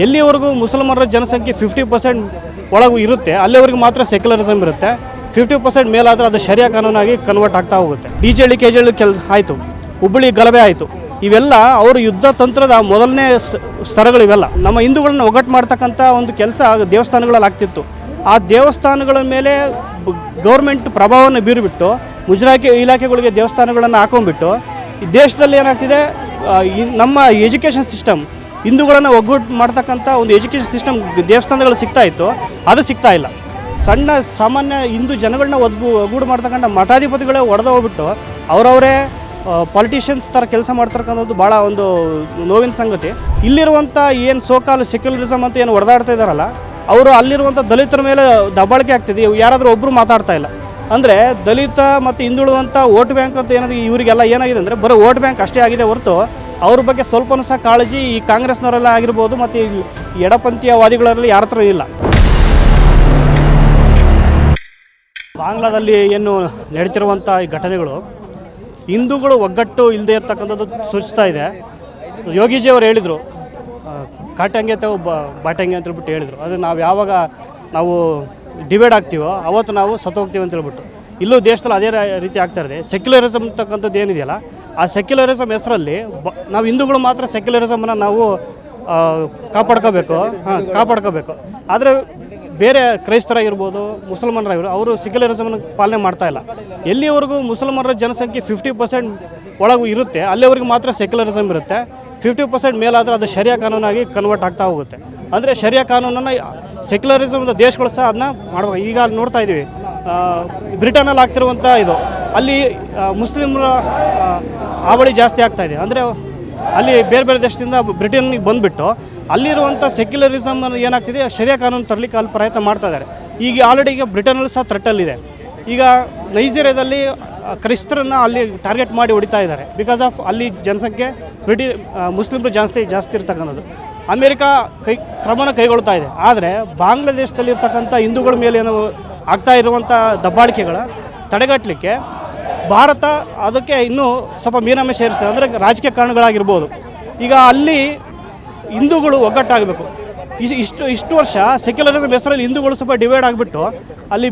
ಎಲ್ಲಿವರೆಗೂ ಮುಸಲ್ಮಾನರ ಜನಸಂಖ್ಯೆ 50% ಒಳಗೂ ಇರುತ್ತೆ ಅಲ್ಲಿವರೆಗೂ ಮಾತ್ರ ಸೆಕ್ಯುಲರಿಸಮ್ ಇರುತ್ತೆ. 50% ಮೇಲಾದರೆ ಅದು ಶರಿಯಾ ಕಾನೂನಾಗಿ ಕನ್ವರ್ಟ್ ಆಗ್ತಾ ಹೋಗುತ್ತೆ. ಡಿಜೆಳಿ ಕೆಜೆಳಿ ಕೆಲಸ ಆಯಿತು, ಹುಬ್ಬಳ್ಳಿ ಗಲಭೆ ಆಯಿತು, ಇವೆಲ್ಲ ಅವರು ಯುದ್ಧ ತಂತ್ರದ ಮೊದಲನೇ ಸ್ತರಗಳಿವೆಲ್ಲ. ನಮ್ಮ ಹಿಂದೂಗಳನ್ನ ಒಗ್ಗಟ್ಟು ಮಾಡ್ತಕ್ಕಂಥ ಒಂದು ಕೆಲಸ ದೇವಸ್ಥಾನಗಳಲ್ಲಿ ಆಗ್ತಿತ್ತು. ಆ ದೇವಸ್ಥಾನಗಳ ಮೇಲೆ ಗೌರ್ಮೆಂಟ್ ಪ್ರಭಾವವನ್ನು ಬೀರಿಬಿಟ್ಟು ಮುಜರಾಯಿ ಇಲಾಖೆಗಳಿಗೆ ದೇವಸ್ಥಾನಗಳನ್ನು ಹಾಕೊಂಡ್ಬಿಟ್ಟು ಈ ದೇಶದಲ್ಲಿ ಏನಾಗ್ತಿದೆ, ನಮ್ಮ ಎಜುಕೇಷನ್ ಸಿಸ್ಟಮ್ ಹಿಂದೂಗಳನ್ನು ಒಗ್ಗೂಟ್ಟು ಮಾಡ್ತಕ್ಕಂಥ ಒಂದು ಎಜುಕೇಷನ್ ಸಿಸ್ಟಮ್ ದೇವಸ್ಥಾನಗಳು ಸಿಗ್ತಾ ಇತ್ತು, ಅದು ಸಿಗ್ತಾ ಇಲ್ಲ. ಸಣ್ಣ ಸಾಮಾನ್ಯ ಹಿಂದೂ ಜನಗಳನ್ನ ಒಗ್ಗೂಡು ಮಾಡ್ತಕ್ಕಂಥ ಮಠಾಧಿಪತಿಗಳೇ ಹೊಡೆದು ಹೋಗ್ಬಿಟ್ಟು ಅವರವರೇ ಪಾಲಿಟಿಷಿಯನ್ಸ್ ಥರ ಕೆಲಸ ಮಾಡ್ತಕ್ಕಂಥದ್ದು ಭಾಳ ಒಂದು ನೋವಿನ ಸಂಗತಿ. ಇಲ್ಲಿರುವಂಥ ಏನು ಸೋಕಾಲ್ ಸೆಕ್ಯುಲರಿಸಮ್ ಅಂತ ಏನು ಹೊಡೆದಾಡ್ತಾ ಇದ್ದಾರಲ್ಲ, ಅವರು ಅಲ್ಲಿರುವಂಥ ದಲಿತರ ಮೇಲೆ ದಬ್ಬಾಳಿಕೆ ಆಗ್ತಿದೆ. ಯಾರಾದರೂ ಒಬ್ಬರು ಮಾತಾಡ್ತಾ ಇಲ್ಲ. ಅಂದರೆ ದಲಿತ ಮತ್ತು ಹಿಂದುಳಿದಂಥ ವೋಟ್ ಬ್ಯಾಂಕ್ ಅಂತ ಏನಾದರೂ ಇವರಿಗೆಲ್ಲ ಏನಾಗಿದೆ ಅಂದರೆ ಬರೀ ವೋಟ್ ಬ್ಯಾಂಕ್ ಅಷ್ಟೇ ಆಗಿದೆ ಹೊರತು ಅವ್ರ ಬಗ್ಗೆ ಸ್ವಲ್ಪನೂ ಸಹ ಕಾಳಜಿ ಈ ಕಾಂಗ್ರೆಸ್ನವರೆಲ್ಲ ಆಗಿರ್ಬೋದು ಮತ್ತು ಈ ಎಡಪಂಥೀಯವಾದಿಗಳಲ್ಲಿ ಯಾರ ಹತ್ರ ಇಲ್ಲ. ಬಾಂಗ್ಲಾದಲ್ಲಿ ಏನು ನಡೀತಿರುವಂಥ ಈ ಘಟನೆಗಳು ಹಿಂದೂಗಳು ಒಗ್ಗಟ್ಟು ಇಲ್ಲದೆ ಇರ್ತಕ್ಕಂಥದ್ದು ಸೂಚಿಸ್ತಾ ಇದೆ. ಯೋಗೀಜಿ ಅವರು ಹೇಳಿದರು, ಕಾಟಂಗೆ ಅಥವಾ ಬಾಟಂಗೆ ಅಂತ ಹೇಳ್ಬಿಟ್ಟು ಹೇಳಿದರು. ಅದು ನಾವು ಯಾವಾಗ ನಾವು ಡಿವೈಡ್ ಆಗ್ತೀವೋ ಅವತ್ತು ನಾವು ಸತ್ತೋಗ್ತೀವಿ ಅಂತ ಹೇಳ್ಬಿಟ್ಟು ಇಲ್ಲೂ ದೇಶದಲ್ಲಿ ಅದೇ ರೀತಿ ಆಗ್ತಾ ಇದೆ. ಸೆಕ್ಯುಲರಿಸಮ್ ಅಂತಕ್ಕಂಥದ್ದು ಏನಿದೆಯಲ್ಲ, ಆ ಸೆಕ್ಯುಲರಿಸಮ್ ಹೆಸರಲ್ಲಿ ನಾವು ಹಿಂದೂಗಳು ಮಾತ್ರ ಸೆಕ್ಯುಲರಿಸಮನ್ನು ನಾವು ಕಾಪಾಡ್ಕೋಬೇಕು. ಆದರೆ ಬೇರೆ ಕ್ರೈಸ್ತರಾಗಿರ್ಬೋದು, ಮುಸಲ್ಮಾನರಾಗಿರ್ಬೋದು, ಅವರು ಸೆಕ್ಯುಲರಿಸಮನ್ನು ಪಾಲನೆ ಮಾಡ್ತಾ ಇಲ್ಲ. ಎಲ್ಲಿವರೆಗೂ ಮುಸಲ್ಮಾನರ ಜನಸಂಖ್ಯೆ 50% ಒಳಗೂ ಇರುತ್ತೆ ಅಲ್ಲಿವರೆಗೂ ಮಾತ್ರ ಸೆಕ್ಯುಲರಿಸಮ್ ಇರುತ್ತೆ. 50% ಮೇಲಾದರೆ ಅದು ಶರಿಯಾ ಕಾನೂನಾಗಿ ಕನ್ವರ್ಟ್ ಆಗ್ತಾ ಹೋಗುತ್ತೆ. ಅಂದರೆ ಶರಿಯಾ ಕಾನೂನನ್ನು ಸೆಕ್ಯುಲರಿಸಮ್ ದೇಶಗಳು ಸಹ ಅದನ್ನ ಮಾಡಬೇಕು. ಈಗ ನೋಡ್ತಾ ಇದ್ದೀವಿ ಬ್ರಿಟನಲ್ಲಿ ಆಗ್ತಿರುವಂಥ ಇದು, ಅಲ್ಲಿ ಮುಸ್ಲಿಮರ ಹಾವಳಿ ಜಾಸ್ತಿ ಆಗ್ತಾಯಿದೆ. ಅಂದರೆ ಅಲ್ಲಿ ಬೇರೆ ಬೇರೆ ದೇಶದಿಂದ ಬ್ರಿಟನ್ನಿಗೆ ಬಂದುಬಿಟ್ಟು ಅಲ್ಲಿರುವಂಥ ಸೆಕ್ಯುಲರಿಸಮ್ ಏನಾಗ್ತಿದೆ, ಶರಿಯಾ ಕಾನೂನು ತರಲಿಕ್ಕೆ ಅಲ್ಲಿ ಪ್ರಯತ್ನ ಮಾಡ್ತಾ ಇದ್ದಾರೆ. ಈಗ ಆಲ್ರೆಡಿ ಈಗ ಬ್ರಿಟನಲ್ಲಿ ಸಹ ಥ್ರೆಟಲ್ಲಿದೆ. ಈಗ ನೈಜೀರಿಯಾದಲ್ಲಿ ಕ್ರೈಸ್ತರನ್ನು ಅಲ್ಲಿ ಟಾರ್ಗೆಟ್ ಮಾಡಿ ಹೊಡಿತಾ ಇದ್ದಾರೆ. ಬಿಕಾಸ್ ಆಫ್ ಅಲ್ಲಿ ಜನಸಂಖ್ಯೆ ಮುಸ್ಲಿಮರು ಜಾಸ್ತಿ ಇರ್ತಕ್ಕಂಥದ್ದು. ಅಮೇರಿಕಾ ಕ್ರಮನ ಕೈಗೊಳ್ತಾ ಇದೆ. ಆದರೆ ಬಾಂಗ್ಲಾದೇಶದಲ್ಲಿ ಇರ್ತಕ್ಕಂಥ ಹಿಂದೂಗಳ ಮೇಲೆ ಏನು ಆಗ್ತಾ ಇರುವಂಥ ದಬ್ಬಾಳಿಕೆಗಳ ತಡೆಗಟ್ಟಲಿಕ್ಕೆ ಭಾರತ ಅದಕ್ಕೆ ಇನ್ನೂ ಸ್ವಲ್ಪ ಮೀನಾಮೆ ಸೇರಿಸ್ತದೆ. ಅಂದರೆ ರಾಜಕೀಯ ಕಾರಣಗಳಾಗಿರ್ಬೋದು. ಈಗ ಅಲ್ಲಿ ಹಿಂದೂಗಳು ಒಗ್ಗಟ್ಟಾಗಬೇಕು. ಇಷ್ಟು ವರ್ಷ ಸೆಕ್ಯುಲರಿಸಮ್ ಹೆಸರಲ್ಲಿ ಹಿಂದೂಗಳು ಸ್ವಲ್ಪ ಡಿವೈಡ್ ಆಗಿಬಿಟ್ಟು ಅಲ್ಲಿ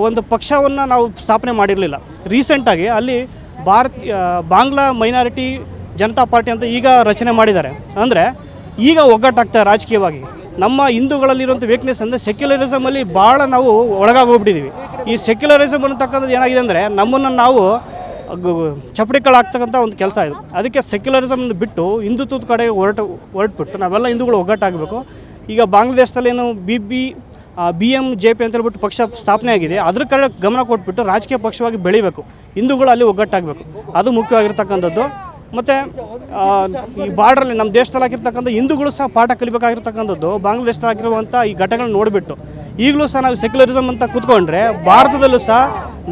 ಒಂದು ಪಕ್ಷವನ್ನು ನಾವು ಸ್ಥಾಪನೆ ಮಾಡಿರಲಿಲ್ಲ. ರೀಸೆಂಟಾಗಿ ಅಲ್ಲಿ ಬಾಂಗ್ಲಾ ಮೈನಾರಿಟಿ ಜನತಾ ಪಾರ್ಟಿ ಅಂತ ಈಗ ರಚನೆ ಮಾಡಿದ್ದಾರೆ. ಅಂದರೆ ಈಗ ಒಗ್ಗಟ್ಟಾಗ್ತಾರೆ ರಾಜಕೀಯವಾಗಿ. ನಮ್ಮ ಹಿಂದೂಗಳಲ್ಲಿರುವಂಥ ವೀಕ್ನೆಸ್ ಅಂದರೆ ಸೆಕ್ಯುಲರಿಸಮಲ್ಲಿ ಭಾಳ ನಾವು ಒಳಗಾಗೋಗ್ಬಿಟ್ಟಿದ್ದೀವಿ. ಈ ಸೆಕ್ಯುಲರಿಸಮ್ ಅನ್ನತಕ್ಕಂಥದ್ದು ಏನಾಗಿದೆ ಅಂದರೆ ನಮ್ಮನ್ನು ನಾವು ಚಪ್ಪಡಿಗಳಾಗ್ತಕ್ಕಂಥ ಒಂದು ಕೆಲಸ ಇದು. ಅದಕ್ಕೆ ಸೆಕ್ಯುಲರಿಸಮ್ನ ಬಿಟ್ಟು ಹಿಂದುತ್ವದ ಕಡೆ ಹೊರಟುಬಿಟ್ಟು ನಾವೆಲ್ಲ ಹಿಂದೂಗಳು ಒಗ್ಗಟ್ಟಾಗಬೇಕು. ಈಗ ಬಾಂಗ್ಲಾದೇಶದಲ್ಲಿ ಏನು BMJP ಅಂತ ಹೇಳ್ಬಿಟ್ಟು ಪಕ್ಷ ಸ್ಥಾಪನೆ ಆಗಿದೆ. ಅದ್ರ ಕಡೆ ಗಮನ ಕೊಟ್ಬಿಟ್ಟು ರಾಜಕೀಯ ಪಕ್ಷವಾಗಿ ಬೆಳಿಬೇಕು. ಹಿಂದೂಗಳು ಅಲ್ಲಿ ಒಗ್ಗಟ್ಟಾಗಬೇಕು. ಅದು ಮುಖ್ಯವಾಗಿರ್ತಕ್ಕಂಥದ್ದು. ಮತ್ತು ಈ ಬಾರ್ಡ್ರಲ್ಲಿ ನಮ್ಮ ದೇಶದಲ್ಲಿ ಆಗಿರ್ತಕ್ಕಂಥ ಹಿಂದೂಗಳು ಸಹ ಪಾಠ ಕಲಿಬೇಕಾಗಿರ್ತಕ್ಕಂಥದ್ದು ಬಾಂಗ್ಲಾದೇಶದಾಗಿರುವಂಥ ಈ ಘಟನೆಗಳನ್ನ ನೋಡಿಬಿಟ್ಟು ಈಗಲೂ ಸಹ ನಾವು ಸೆಕ್ಯುಲರಿಸಮ್ ಅಂತ ಕೂತ್ಕೊಂಡ್ರೆ ಭಾರತದಲ್ಲೂ ಸಹ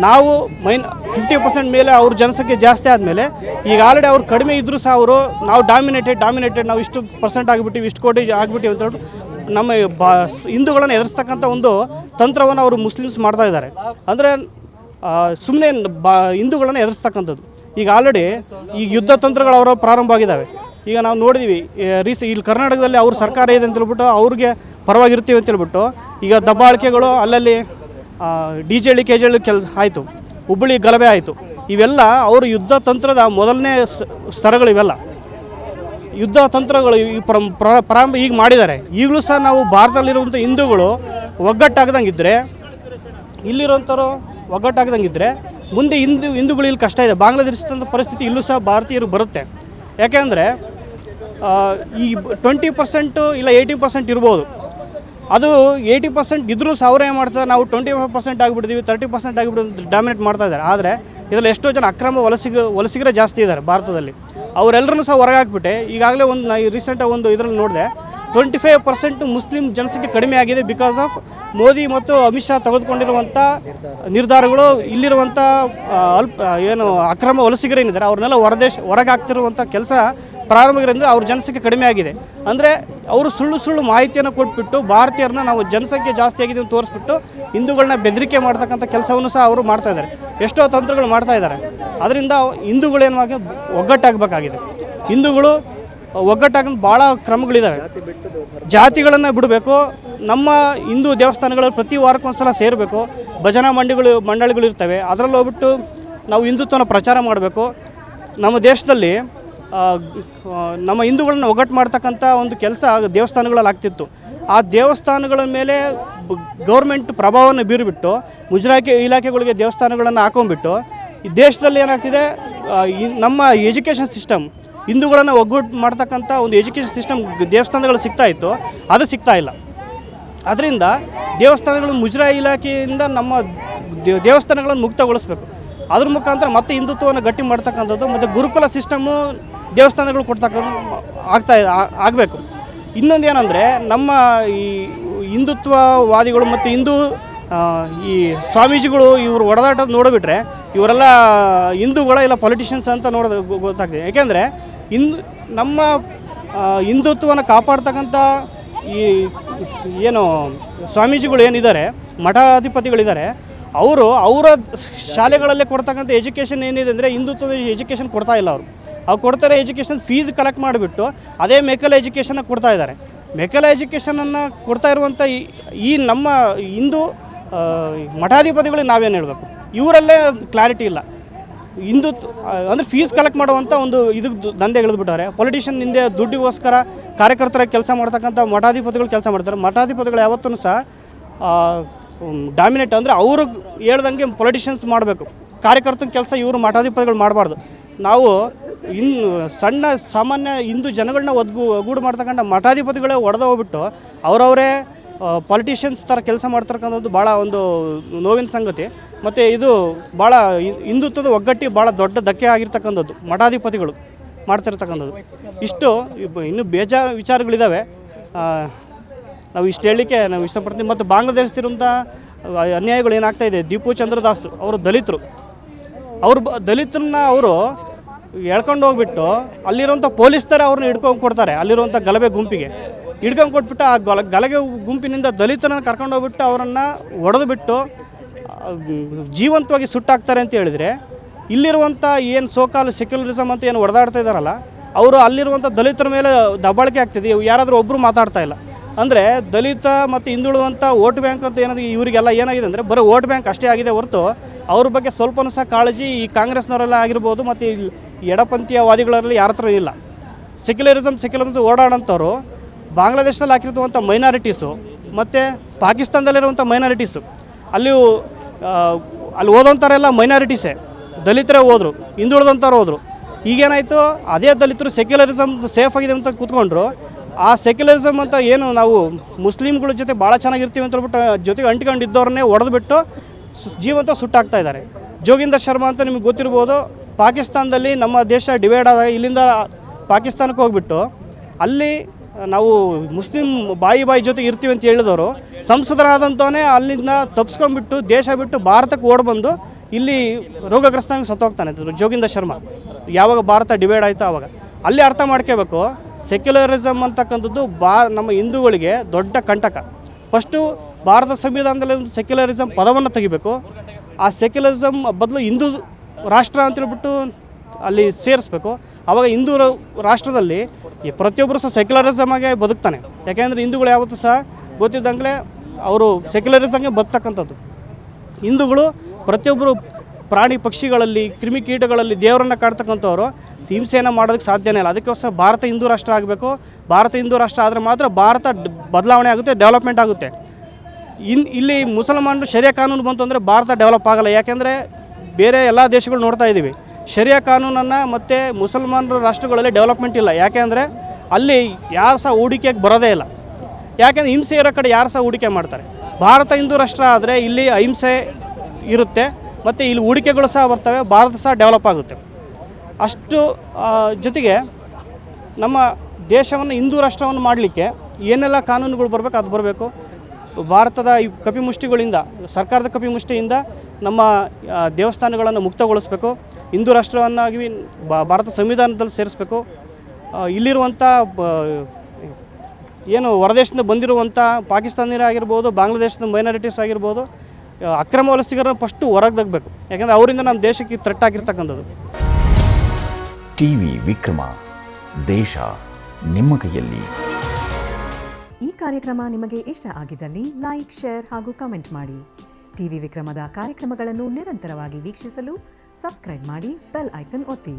ನಾವು 50% ಮೇಲೆ ಅವ್ರ ಜನಸಂಖ್ಯೆ ಜಾಸ್ತಿ ಆದಮೇಲೆ ಈಗ ಆಲ್ರೆಡಿ ಅವ್ರು ಕಡಿಮೆ ಇದ್ದರೂ ಸಹ ಅವರು ನಾವು ಡಾಮಿನೇಟೆಡ್ ನಾವು ಇಷ್ಟು % ಆಗಿಬಿಟ್ಟಿವಿ, ಇಷ್ಟು ಕೋಟಿ ಆಗಿಬಿಟ್ಟಿವಿ ಅಂತ ಹೇಳ್ಬಿಟ್ಟು ನಮ್ಮ ಹಿಂದೂಗಳನ್ನು ಎದುರಿಸ್ತಕ್ಕಂಥ ಒಂದು ತಂತ್ರವನ್ನು ಅವರು ಮುಸ್ಲಿಮ್ಸ್ ಮಾಡ್ತಾ ಇದ್ದಾರೆ. ಅಂದರೆ ಸುಮ್ಮನೆ ಹಿಂದೂಗಳನ್ನು ಎದುರಿಸ್ತಕ್ಕಂಥದ್ದು. ಈಗ ಆಲ್ರೆಡಿ ಈಗ ಯುದ್ಧ ತಂತ್ರಗಳು ಅವರ ಪ್ರಾರಂಭ ಆಗಿದ್ದಾವೆ. ಈಗ ನಾವು ನೋಡಿದ್ವಿ ಇಲ್ಲಿ ಕರ್ನಾಟಕದಲ್ಲಿ ಅವ್ರ ಸರ್ಕಾರ ಇದೆ ಅಂತ ಹೇಳ್ಬಿಟ್ಟು ಅವ್ರಿಗೆ ಪರವಾಗಿರ್ತೀವಿ ಅಂತ ಹೇಳ್ಬಿಟ್ಟು ಈಗ ದಬ್ಬಾಳಿಕೆಗಳು ಅಲ್ಲಲ್ಲಿ ಡಿಜೆಳಿ ಕೆಜೆಳಿ ಕೆಲಸ ಆಯಿತು, ಹುಬ್ಬಳ್ಳಿ ಗಲಭೆ ಆಯಿತು, ಇವೆಲ್ಲ ಅವರು ಯುದ್ಧ ತಂತ್ರದ ಮೊದಲನೇ ಸ್ತರಗಳಿವೆಲ್ಲ. ಯುದ್ಧ ತಂತ್ರಗಳು ಪ್ರಾರಂಭ ಈಗ ಮಾಡಿದ್ದಾರೆ. ಈಗಲೂ ಸಹ ನಾವು ಭಾರತದಲ್ಲಿರುವಂಥ ಹಿಂದೂಗಳು ಒಗ್ಗಟ್ಟಾಗದಂಗಿದ್ದರೆ ಇಲ್ಲಿರುವಂಥವ್ರು ಒಗ್ಗಟ್ಟಾಗದಂಗಿದ್ದರೆ ಮುಂದೆ ಹಿಂದೂಗಳು ಇಲ್ಲಿ ಕಷ್ಟ ಇದೆ. ಬಾಂಗ್ಲಾದೇಶದ ಪರಿಸ್ಥಿತಿ ಇಲ್ಲೂ ಸಹ ಭಾರತೀಯರು ಬರುತ್ತೆ. ಯಾಕೆಂದರೆ ಈ 20% ಇಲ್ಲ 80% ಇರ್ಬೋದು. ಅದು 80% ಇದ್ರೂ ಸಹ ಅವರೇ ಮಾಡ್ತಾರೆ. ನಾವು 25% ಆಗಿಬಿಡ್ತೀವಿ, 30% ಆಗಿಬಿಟ್ಟು ಡಾಮಿನೇಟ್ ಮಾಡ್ತಾ ಇದ್ದಾರೆ. ಆದರೆ ಇದರಲ್ಲಿ ಎಷ್ಟೋ ಜನ ಅಕ್ರಮ ವಲಸಿಗರೇ ಜಾಸ್ತಿ ಇದ್ದಾರೆ ಭಾರತದಲ್ಲಿ. ಅವರೆಲ್ಲರೂ ಸಹ ಹೊರಗೆ ಹಾಕ್ಬಿಟ್ಟೆ ಈಗಾಗಲೇ ರೀಸೆಂಟಾಗಿ ಒಂದು ಇದರಲ್ಲಿ ನೋಡಿದೆ 25% ಮುಸ್ಲಿಂ ಜನಸಂಖ್ಯೆ ಕಡಿಮೆ ಆಗಿದೆ. ಬಿಕಾಸ್ ಆಫ್ ಮೋದಿ ಮತ್ತು ಅಮಿತ್ ಶಾ ತೆಗೆದುಕೊಂಡಿರುವಂಥ ನಿರ್ಧಾರಗಳು ಇಲ್ಲಿರುವಂಥ ಅಕ್ರಮ ವಲಸಿಗರೇನಿದ್ದಾರೆ ಅವ್ರನ್ನೆಲ್ಲ ಹೊರಗೆ ಹಾಕ್ತಿರುವಂಥ ಕೆಲಸ ಪ್ರಾರಂಭದಿಂದ ಅವ್ರ ಜನಸಂಖ್ಯೆ ಕಡಿಮೆ ಆಗಿದೆ. ಅಂದರೆ ಅವರು ಸುಳ್ಳು ಮಾಹಿತಿಯನ್ನು ಕೊಟ್ಬಿಟ್ಟು ಭಾರತೀಯರನ್ನ ನಾವು ಜನಸಂಖ್ಯೆ ಜಾಸ್ತಿ ಆಗಿದೆ ಅಂತ ತೋರಿಸ್ಬಿಟ್ಟು ಹಿಂದೂಗಳನ್ನ ಬೆದರಿಕೆ ಮಾಡ್ತಕ್ಕಂಥ ಕೆಲಸವನ್ನು ಸಹ ಅವರು ಮಾಡ್ತಾ ಇದ್ದಾರೆ. ಎಷ್ಟೋ ತಂತ್ರಗಳು ಮಾಡ್ತಾ ಇದ್ದಾರೆ. ಅದರಿಂದ ಹಿಂದೂಗಳೇನಾಗಿ ಒಗ್ಗಟ್ಟಾಗಬೇಕಾಗಿದೆ. ಹಿಂದೂಗಳು ಒಗ್ಗಟ್ಟಾಗ ಭಾಳ ಕ್ರಮಗಳಿದ್ದಾವೆ. ಜಾತಿಗಳನ್ನು ಬಿಡಬೇಕು. ನಮ್ಮ ಹಿಂದೂ ದೇವಸ್ಥಾನಗಳಲ್ಲಿ ಪ್ರತಿ ವಾರಕ್ಕೊಂದ್ಸಲ ಸೇರಬೇಕು. ಭಜನಾ ಮಂಡಳಿಗಳು ಇರ್ತವೆ, ಅದರಲ್ಲಿ ಹೋಗ್ಬಿಟ್ಟು ನಾವು ಹಿಂದುತ್ವನ ಪ್ರಚಾರ ಮಾಡಬೇಕು. ನಮ್ಮ ದೇಶದಲ್ಲಿ ನಮ್ಮ ಹಿಂದೂಗಳನ್ನ ಒಗ್ಗಟ್ಟು ಮಾಡ್ತಕ್ಕಂಥ ಒಂದು ಕೆಲಸ ದೇವಸ್ಥಾನಗಳಲ್ಲಿ ಆಗ್ತಿತ್ತು. ಆ ದೇವಸ್ಥಾನಗಳ ಮೇಲೆ ಗೌರ್ಮೆಂಟ್ ಪ್ರಭಾವವನ್ನು ಬೀರಿಬಿಟ್ಟು ಮುಜರಾಯಿ ಇಲಾಖೆಗಳಿಗೆ ದೇವಸ್ಥಾನಗಳನ್ನು ಹಾಕೊಂಡ್ಬಿಟ್ಟು ಈ ದೇಶದಲ್ಲಿ ಏನಾಗ್ತಿದೆ, ನಮ್ಮ ಎಜುಕೇಷನ್ ಸಿಸ್ಟಮ್ ಹಿಂದೂಗಳನ್ನು ಒಗ್ಗಟ್ಟು ಮಾಡ್ತಕ್ಕಂಥ ಒಂದು ಎಜುಕೇಷನ್ ಸಿಸ್ಟಮ್ ದೇವಸ್ಥಾನಗಳು ಸಿಗ್ತಾಯಿತ್ತು, ಅದು ಸಿಗ್ತಾಯಿಲ್ಲ. ಅದರಿಂದ ದೇವಸ್ಥಾನಗಳು ಮುಜರಾಯಿ ಇಲಾಖೆಯಿಂದ ನಮ್ಮ ದೇವಸ್ಥಾನಗಳನ್ನು ಮುಕ್ತಗೊಳಿಸ್ಬೇಕು. ಅದ್ರ ಮುಖಾಂತರ ಮತ್ತೆ ಹಿಂದುತ್ವವನ್ನು ಗಟ್ಟಿ ಮಾಡ್ತಕ್ಕಂಥದ್ದು ಮತ್ತು ಗುರುಕುಲ ಸಿಸ್ಟಮ್ಮು ದೇವಸ್ಥಾನಗಳು ಆಗಬೇಕು. ಇನ್ನೊಂದು ಏನಂದರೆ, ನಮ್ಮ ಈ ಹಿಂದುತ್ವವಾದಿಗಳು ಮತ್ತು ಈ ಸ್ವಾಮೀಜಿಗಳು ಇವರು ಒಡದಾಟ ನೋಡಿಬಿಟ್ರೆ ಇವರೆಲ್ಲ ಹಿಂದೂಗಳ ಇಲ್ಲ ಪೊಲಿಟಿಷಿಯನ್ಸ್ ಅಂತ ಗೊತ್ತಾಗ್ತದೆ. ಯಾಕೆಂದರೆ ನಮ್ಮ ಹಿಂದುತ್ವವನ್ನು ಕಾಪಾಡ್ತಕ್ಕಂಥ ಈ ಏನು ಸ್ವಾಮೀಜಿಗಳು ಏನಿದ್ದಾರೆ, ಮಠಾಧಿಪತಿಗಳಿದ್ದಾರೆ, ಅವರ ಶಾಲೆಗಳಲ್ಲೇ ಕೊಡ್ತಕ್ಕಂಥ ಎಜುಕೇಷನ್ ಏನಿದೆ ಅಂದರೆ ಹಿಂದುತ್ವದ ಎಜುಕೇಷನ್ ಕೊಡ್ತಾ ಇಲ್ಲ. ಅವ್ರು ಕೊಡ್ತಾರೆ ಎಜುಕೇಷನ್ ಫೀಸ್ ಕಲೆಕ್ಟ್ ಮಾಡಿಬಿಟ್ಟು ಅದೇ ಮೆಕಲ್ ಎಜುಕೇಷನ್ನ ಕೊಡ್ತಾ ಇದ್ದಾರೆ. ಮೆಕಲ್ ಎಜುಕೇಷನನ್ನು ಕೊಡ್ತಾ ಇರುವಂಥ ಈ ನಮ್ಮ ಹಿಂದೂ ಮಠಾಧಿಪತಿಗಳಿಗೆ ನಾವೇನು ಹೇಳಬೇಕು? ಇವರಲ್ಲೇ ಕ್ಲಾರಿಟಿ ಇಲ್ಲ. ಅಂದರೆ ಫೀಸ್ ಕಲೆಕ್ಟ್ ಮಾಡುವಂಥ ಒಂದು ದಂಧೆ ಇಳಿದ್ಬಿಟ್ಟಾರೆ. ಪೊಲಿಟಿಷಿಯನ್ ಹಿಂದೆ ದುಡ್ಡಿಗೋಸ್ಕರ ಕಾರ್ಯಕರ್ತರ ಕೆಲಸ ಮಾಡ್ತಕ್ಕಂಥ ಮಠಾಧಿಪತಿಗಳು ಕೆಲಸ ಮಾಡ್ತಾರೆ. ಮಠಾಧಿಪತಿಗಳು ಯಾವತ್ತೂ ಸಹ ಡಾಮಿನೇಟ್ ಅಂದರೆ ಅವರು ಹೇಳ್ದಂಗೆ ಪೊಲಿಟಿಷಿಯನ್ಸ್ ಮಾಡಬೇಕು. ಕಾರ್ಯಕರ್ತನ ಕೆಲಸ ಇವರು ಮಠಾಧಿಪತಿಗಳು ಮಾಡಬಾರ್ದು. ನಾವು ಸಣ್ಣ ಸಾಮಾನ್ಯ ಹಿಂದೂ ಜನಗಳನ್ನ ಒಗ್ಗೂಡು ಮಾಡ್ತಕ್ಕಂಥ ಮಠಾಧಿಪತಿಗಳೇ ಹೋಗ್ಬಿಟ್ಟು ಅವರವರೇ ಪೊಲಿಟಿಷಿಯನ್ಸ್ ಥರ ಕೆಲಸ ಮಾಡ್ತಕ್ಕಂಥದ್ದು ಭಾಳ ಒಂದು ನೋವಿನ ಸಂಗತಿ. ಮತ್ತು ಇದು ಭಾಳ ಹಿಂದುತ್ವದ ಒಗ್ಗಟ್ಟಿಗೆ ಭಾಳ ದೊಡ್ಡ ಧಕ್ಕೆ ಆಗಿರ್ತಕ್ಕಂಥದ್ದು ಮಠಾಧಿಪತಿಗಳು ಮಾಡ್ತಿರ್ತಕ್ಕಂಥದ್ದು. ಇಷ್ಟು ಇನ್ನೂ ಬೇಜಾರು ವಿಚಾರಗಳಿದ್ದಾವೆ. ನಾವು ಇಷ್ಟು ಹೇಳಲಿಕ್ಕೆ ನಾವು ಇಷ್ಟಪಡ್ತೀವಿ. ಮತ್ತು ಬಾಂಗ್ಲಾದೇಶದಿರುವಂಥ ಅನ್ಯಾಯಗಳು ಏನಾಗ್ತಾಯಿದೆ, ದೀಪು ಚಂದ್ರದಾಸ್ ಅವರು ದಲಿತರನ್ನ ಅವರು ಎಳ್ಕೊಂಡು ಹೋಗ್ಬಿಟ್ಟು ಅಲ್ಲಿರುವಂಥ ಪೊಲೀಸ್ ಥರ ಅವ್ರನ್ನ ಹಿಡ್ಕೊಂಡು ಕೊಡ್ತಾರೆ. ಅಲ್ಲಿರುವಂಥ ಗಲಭೆ ಗುಂಪಿಗೆ ಹಿಡ್ಕೊಂಡು ಕೊಟ್ಬಿಟ್ಟು ಆ ಗಲಭೆ ಗುಂಪಿನಿಂದ ದಲಿತರನ್ನು ಕರ್ಕೊಂಡು ಹೋಗ್ಬಿಟ್ಟು ಅವರನ್ನು ಹೊಡೆದು ಬಿಟ್ಟು ಜೀವಂತವಾಗಿ ಸುಟ್ಟಾಕ್ತಾರೆ ಅಂತ ಹೇಳಿದರೆ, ಇಲ್ಲಿರುವಂಥ ಏನು ಸೋಕಾಲು ಸೆಕ್ಯುಲರಿಸಮ್ ಅಂತ ಏನು ಹೊಡೆದಾಡ್ತಾ ಇದ್ದಾರಲ್ಲ, ಅವರು ಅಲ್ಲಿರುವಂಥ ದಲಿತರ ಮೇಲೆ ದಬ್ಬಾಳಿಕೆ ಆಗ್ತಿದೆ. ಯಾರಾದರೂ ಒಬ್ಬರು ಮಾತಾಡ್ತಾ ಇಲ್ಲ. ಅಂದರೆ ದಲಿತ ಮತ್ತು ಹಿಂದುಳಿದಂಥ ವೋಟ್ ಬ್ಯಾಂಕ್ ಅಂತ ಏನಾದರೂ ಇವರಿಗೆಲ್ಲ ಏನಾಗಿದೆ ಅಂದರೆ ಬರೀ ವೋಟ್ ಬ್ಯಾಂಕ್ ಅಷ್ಟೇ ಆಗಿದೆ ಹೊರತು ಅವ್ರ ಬಗ್ಗೆ ಸ್ವಲ್ಪನೂ ಸಹ ಕಾಳಜಿ ಈ ಕಾಂಗ್ರೆಸ್ನವರೆಲ್ಲ ಆಗಿರ್ಬೋದು ಮತ್ತು ಎಡಪಂಥೀಯವಾದಿಗಳಲ್ಲಿ ಯಾರ ಹತ್ರ ಇಲ್ಲ. ಸೆಕ್ಯುಲರಿಸಮ್ ಓಡಾಡೋಂಥವ್ರು ಬಾಂಗ್ಲಾದೇಶದಲ್ಲಿ ಹಾಕಿರುವಂಥ ಮೈನಾರಿಟೀಸು ಮತ್ತು ಪಾಕಿಸ್ತಾನದಲ್ಲಿರುವಂಥ ಮೈನಾರಿಟೀಸು ಅಲ್ಲಿ ಓದೋಂಥವರೆಲ್ಲ ಮೈನಾರಿಟೀಸೇ, ದಲಿತರೇ ಹೋದರು, ಹಿಂದುಳಿದಂಥವ್ರು ಹೋದರು. ಈಗೇನಾಯಿತು, ಅದೇ ದಲಿತರು ಸೆಕ್ಯುಲರಿಸಮ್ ಸೇಫ್ ಆಗಿದೆ ಅಂತ ಕೂತ್ಕೊಂಡ್ರು. ಆ ಸೆಕ್ಯುಲರಿಸಮ್ ಅಂತ ಏನು ನಾವು ಮುಸ್ಲಿಮ್ಗಳ ಜೊತೆ ಭಾಳ ಚೆನ್ನಾಗಿರ್ತೀವಿ ಅಂತ ಹೇಳ್ಬಿಟ್ಟು ಜೊತೆಗೆ ಅಂಟ್ಕೊಂಡಿದ್ದವ್ರನ್ನೇ ಹೊಡೆದ್ಬಿಟ್ಟು ಜೀವಂತ ಸುಟ್ಟಾಗ್ತಾ ಇದ್ದಾರೆ. ಜೋಗಿಂದರ್ ಶರ್ಮಾ ಅಂತ ನಿಮಗೆ ಗೊತ್ತಿರ್ಬೋದು, ಪಾಕಿಸ್ತಾನದಲ್ಲಿ ನಮ್ಮ ದೇಶ ಡಿವೈಡ್ ಆದಾಗ ಇಲ್ಲಿಂದ ಪಾಕಿಸ್ತಾನಕ್ಕೆ ಹೋಗ್ಬಿಟ್ಟು ಅಲ್ಲಿ ನಾವು ಮುಸ್ಲಿಂ ಬಾಯಿ ಜೊತೆಗೆ ಇರ್ತೀವಿ ಅಂತ ಹೇಳಿದವರು ಸಂಸದರಾದಂಥವನೇ ಅಲ್ಲಿಂದ ತಪ್ಪಿಸ್ಕೊಂಡ್ಬಿಟ್ಟು ದೇಶ ಬಿಟ್ಟು ಭಾರತಕ್ಕೆ ಓಡ್ಬಂದು ಇಲ್ಲಿ ರೋಗಗ್ರಸ್ತಾಗಿ ಸತ್ತೋಗ್ತಾನೆ ಜೋಗಿಂದರ್ ಶರ್ಮಾ. ಯಾವಾಗ ಭಾರತ ಡಿವೈಡ್ ಆಯಿತು ಆವಾಗ. ಅಲ್ಲಿ ಅರ್ಥ ಮಾಡ್ಕೋಬೇಕು, ಸೆಕ್ಯುಲರಿಸಮ್ ಅಂತಕ್ಕಂಥದ್ದು ನಮ್ಮ ಹಿಂದೂಗಳಿಗೆ ದೊಡ್ಡ ಕಂಟಕ. ಫಸ್ಟು ಭಾರತ ಸಂವಿಧಾನದಲ್ಲಿ ಒಂದು ಸೆಕ್ಯುಲರಿಸಮ್ ಪದವನ್ನು ತೆಗಿಬೇಕು. ಆ ಸೆಕ್ಯುಲರಿಸಮ್ ಬದಲು ಹಿಂದೂ ರಾಷ್ಟ್ರ ಅಂತೇಳ್ಬಿಟ್ಟು ಅಲ್ಲಿ ಸೇರಿಸ್ಬೇಕು. ಆವಾಗ ಹಿಂದೂ ರಾಷ್ಟ್ರದಲ್ಲಿ ಪ್ರತಿಯೊಬ್ಬರು ಸಹ ಸೆಕ್ಯುಲರಿಸಮ್ ಆಗಿ ಬದುಕ್ತಾನೆ. ಯಾಕೆಂದರೆ ಹಿಂದೂಗಳು ಯಾವತ್ತೂ ಸಹ ಗೊತ್ತಿದ್ದಂಗೆ ಅವರು ಸೆಕ್ಯುಲರಿಸಮ್ಗೆ ಬದುಕ್ತಕ್ಕಂಥದ್ದು. ಹಿಂದೂಗಳು ಪ್ರತಿಯೊಬ್ಬರು ಪ್ರಾಣಿ ಪಕ್ಷಿಗಳಲ್ಲಿ ಕ್ರಿಮಿಕೀಟಗಳಲ್ಲಿ ದೇವರನ್ನು ಕಾಡ್ತಕ್ಕಂಥವ್ರು ಹಿಂಸೆಯನ್ನು ಮಾಡೋದಕ್ಕೆ ಸಾಧ್ಯನೇ ಇಲ್ಲ. ಅದಕ್ಕೋಸ್ಕರ ಭಾರತ ಹಿಂದೂ ರಾಷ್ಟ್ರ ಆಗಬೇಕು. ಭಾರತ ಹಿಂದೂ ರಾಷ್ಟ್ರ ಆದರೆ ಮಾತ್ರ ಭಾರತ ಬದಲಾವಣೆ ಆಗುತ್ತೆ, ಡೆವಲಪ್ಮೆಂಟ್ ಆಗುತ್ತೆ. ಇಲ್ಲಿ ಮುಸಲ್ಮಾನರು ಶರಿಯಾ ಕಾನೂನು ಬಂತು ಅಂದರೆ ಭಾರತ ಡೆವಲಪ್ ಆಗಲ್ಲ. ಯಾಕೆಂದರೆ ಬೇರೆ ಎಲ್ಲ ದೇಶಗಳು ನೋಡ್ತಾ ಇದ್ದೀವಿ, ಶರಿಯಾ ಕಾನೂನನ್ನು ಮತ್ತು ಮುಸಲ್ಮಾನರ ರಾಷ್ಟ್ರಗಳಲ್ಲಿ ಡೆವಲಪ್ಮೆಂಟ್ ಇಲ್ಲ. ಯಾಕೆಂದರೆ ಅಲ್ಲಿ ಯಾರು ಸಹ ಹೂಡಿಕೆಗೆ ಬರೋದೇ ಇಲ್ಲ. ಯಾಕೆಂದರೆ ಹಿಂಸೆ ಇರೋ ಕಡೆ ಯಾರು ಸಹ ಹೂಡಿಕೆ ಮಾಡ್ತಾರೆ. ಭಾರತ ಹಿಂದೂ ರಾಷ್ಟ್ರ ಆದರೆ ಇಲ್ಲಿ ಅಹಿಂಸೆ ಇರುತ್ತೆ ಮತ್ತು ಇಲ್ಲಿ ಹೂಡಿಕೆಗಳು ಸಹ ಬರ್ತವೆ, ಭಾರತ ಸಹ ಡೆವಲಪ್ ಆಗುತ್ತೆ. ಅಷ್ಟು ಜೊತೆಗೆ ನಮ್ಮ ದೇಶವನ್ನು ಹಿಂದೂ ರಾಷ್ಟ್ರವನ್ನು ಮಾಡಲಿಕ್ಕೆ ಏನೆಲ್ಲ ಕಾನೂನುಗಳು ಬರಬೇಕು ಅದು ಬರಬೇಕು. ಭಾರತದ ಈ ಕಪಿಮುಷ್ಟಿಗಳಿಂದ, ಸರ್ಕಾರದ ಕಪಿಮುಷ್ಟಿಯಿಂದ ನಮ್ಮ ದೇವಸ್ಥಾನಗಳನ್ನು ಮುಕ್ತಗೊಳಿಸಬೇಕು. ಹಿಂದೂ ರಾಷ್ಟ್ರವನ್ನಾಗಿ ಭಾರತ ಸಂವಿಧಾನದಲ್ಲಿ ಸೇರಿಸಬೇಕು. ಇಲ್ಲಿರುವಂಥ ಏನು ಹೊರದೇಶದಿಂದ ಬಂದಿರುವಂಥ ಪಾಕಿಸ್ತಾನಿಯರೇ ಆಗಿರ್ಬೋದು, ಬಾಂಗ್ಲಾದೇಶದ ಮೈನಾರಿಟೀಸ್ ಆಗಿರ್ಬೋದು, ಅಕ್ರಮ ವಲಸಿಗರನ್ನು ಫಸ್ಟು ಹೊರಗೆ ತೆಗಬೇಕು. ಯಾಕೆಂದರೆ ಅವರಿಂದ ನಮ್ಮ ದೇಶಕ್ಕೆ ಥ್ರೆಟ್ ಆಗಿರ್ತಕ್ಕಂಥದ್ದು. ಟಿವಿ ವಿಕ್ರಮ, ದೇಶ ನಿಮ್ಮ ಕೈಯಲ್ಲಿ. ಈ ಕಾರ್ಯಕ್ರಮ ನಿಮಗೆ ಇಷ್ಟ ಆಗಿದ್ದಲ್ಲಿ ಲೈಕ್, ಶೇರ್ ಹಾಗೂ ಕಮೆಂಟ್ ಮಾಡಿ. ಟಿವಿ ವಿಕ್ರಮದ ಕಾರ್ಯಕ್ರಮಗಳನ್ನು ನಿರಂತರವಾಗಿ ವೀಕ್ಷಿಸಲು ಸಬ್ಸ್ಕ್ರೈಬ್ ಮಾಡಿ, ಬೆಲ್ ಐಕನ್ ಒತ್ತಿ.